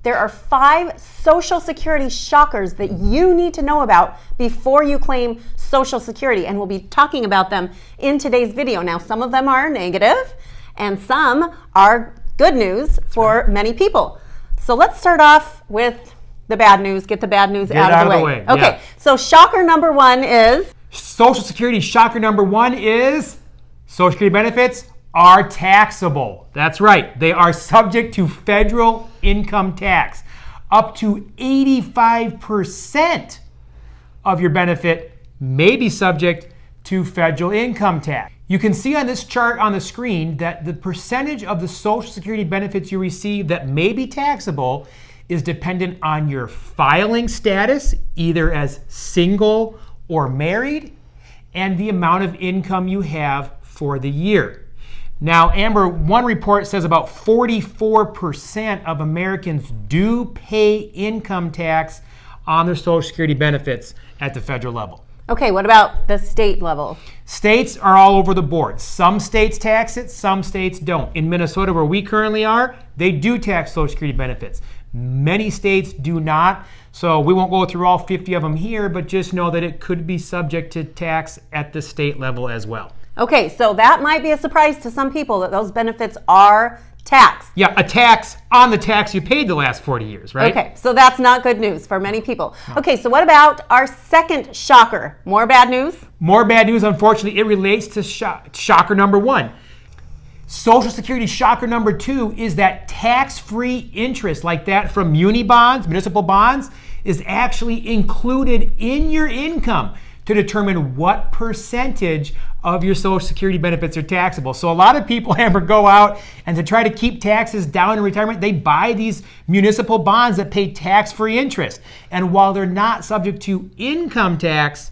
There are 5 Social Security shockers that you need to know about before you claim Social Security, and we'll be talking about them in today's video. Now, some of them are negative, and some are good news for many people. So let's start off with the bad news. Get the bad news out of the way. Okay, yeah. So shocker number 1 is? Social Security shocker number 1 is Social Security benefits are taxable. That's right. They are subject to federal income tax. Up to 85% of your benefit may be subject to federal income tax. You can see on this chart on the screen that the percentage of the Social Security benefits you receive that may be taxable is dependent on your filing status, either as single or married, and the amount of income you have for the year. Now, Amber, one report says about 44% of Americans do pay income tax on their Social Security benefits at the federal level. Okay, what about the state level? States are all over the board. Some states tax it, some states don't. In Minnesota, where we currently are, they do tax Social Security benefits. Many states do not, so we won't go through all 50 of them here, but just know that it could be subject to tax at the state level as well. Okay, so that might be a surprise to some people that those benefits are taxed. Yeah, a tax on the tax you paid the last 40 years, right? Okay, so that's not good news for many people. No. Okay, so what about our second shocker? More bad news? More bad news, unfortunately. It relates to shocker number 1. Social Security shocker number 2 is that tax-free interest like that from muni bonds, municipal bonds, is actually included in your income to determine what percentage of your Social Security benefits are taxable. So a lot of people, Amber, go out and to try to keep taxes down in retirement, they buy these municipal bonds that pay tax-free interest. And while they're not subject to income tax,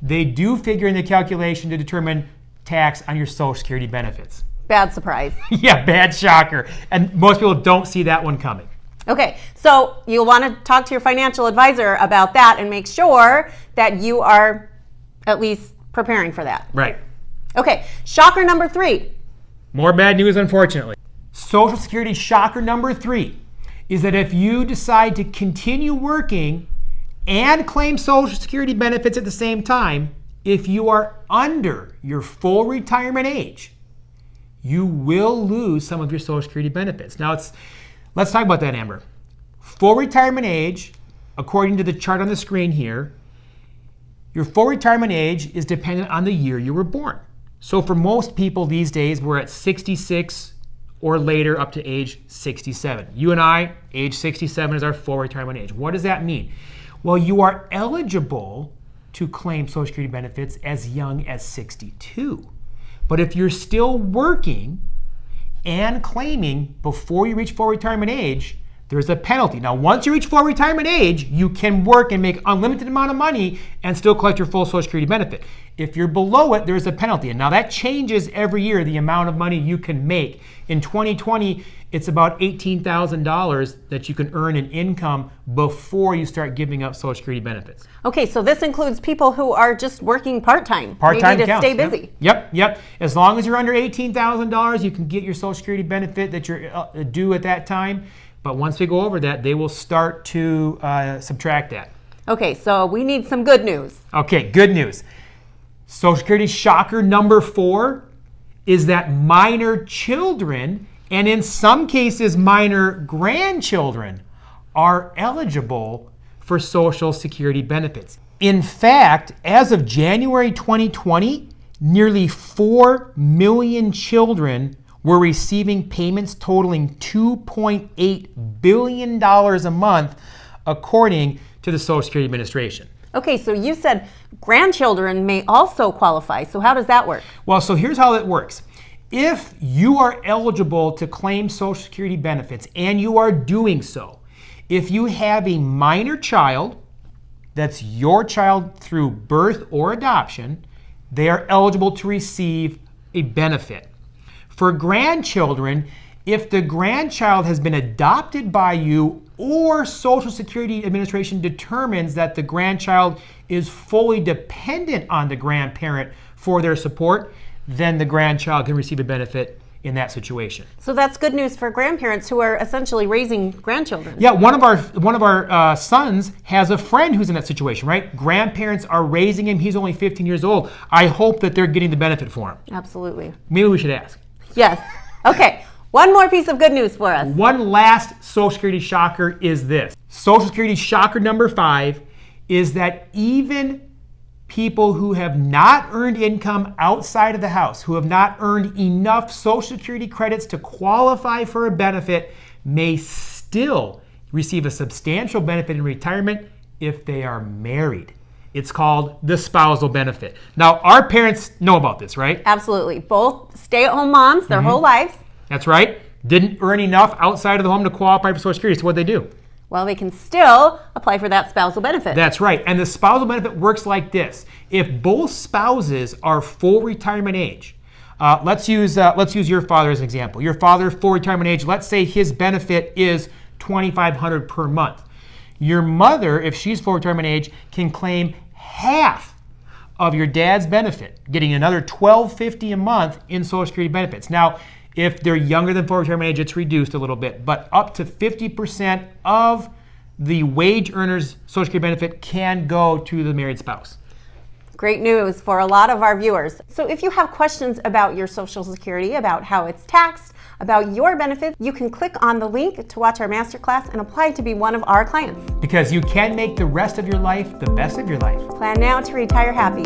they do figure in the calculation to determine tax on your Social Security benefits. Bad surprise. Yeah, bad shocker. And most people don't see that one coming. Okay, so you'll want to talk to your financial advisor about that and make sure that you are at least preparing for that. Right. Okay, shocker number 3. More bad news, unfortunately. Social Security shocker number 3 is that if you decide to continue working and claim Social Security benefits at the same time, if you are under your full retirement age, you will lose some of your Social Security benefits. Now, let's talk about that, Amber. Full retirement age, according to the chart on the screen here, your full retirement age is dependent on the year you were born. So for most people these days, we're at 66 or later up to age 67. You and I, age 67 is our full retirement age. What does that mean? Well, you are eligible to claim Social Security benefits as young as 62. But if you're still working and claiming before you reach full retirement age, there's a penalty. Now, once you reach full retirement age, you can work and make unlimited amount of money and still collect your full Social Security benefit. If you're below it, there's a penalty. And now that changes every year, the amount of money you can make. In 2020, it's about $18,000 that you can earn in income before you start giving up Social Security benefits. Okay, so this includes people who are just working part-time. Part-time maybe to counts. Stay busy. Yep. As long as you're under $18,000, you can get your Social Security benefit that you're due at that time. But once we go over that, they will start to subtract that. Okay, so we need some good news. Okay, good news. Social Security shocker number 4 is that minor children, and in some cases minor grandchildren, are eligible for Social Security benefits. In fact, as of January 2020, nearly 4 million children were receiving payments totaling $2.8 billion a month, according to the Social Security Administration. Okay, so you said grandchildren may also qualify. So how does that work? Well, so here's how it works. If you are eligible to claim Social Security benefits, and you are doing so, if you have a minor child, that's your child through birth or adoption, they are eligible to receive a benefit. For grandchildren, if the grandchild has been adopted by you or Social Security Administration determines that the grandchild is fully dependent on the grandparent for their support, then the grandchild can receive a benefit in that situation. So that's good news for grandparents who are essentially raising grandchildren. Yeah, one of our sons has a friend who's in that situation, right? Grandparents are raising him. He's only 15 years old. I hope that they're getting the benefit for him. Absolutely. Maybe we should ask. Yes. Okay. One more piece of good news for us. One last Social Security shocker is this. Social Security shocker number 5 is that even people who have not earned income outside of the house, who have not earned enough Social Security credits to qualify for a benefit, may still receive a substantial benefit in retirement if they are married. It's called the spousal benefit. Now, our parents know about this, right? Absolutely. Both stay-at-home moms their whole lives. That's right. Didn't earn enough outside of the home to qualify for Social Security, so what'd they do? Well, they can still apply for that spousal benefit. That's right. And the spousal benefit works like this. If both spouses are full retirement age, let's use your father as an example. Your father, full retirement age, let's say his benefit is $2,500 per month. Your mother, if she's full retirement age, can claim half of your dad's benefit, getting another $1,250 a month in Social Security benefits. Now, if they're younger than full retirement age, it's reduced a little bit, but up to 50% of the wage earner's Social Security benefit can go to the married spouse. Great news for a lot of our viewers. So if you have questions about your Social Security, about how it's taxed, about your benefits, you can click on the link to watch our masterclass and apply to be one of our clients. Because you can make the rest of your life the best of your life. Plan now to retire happy.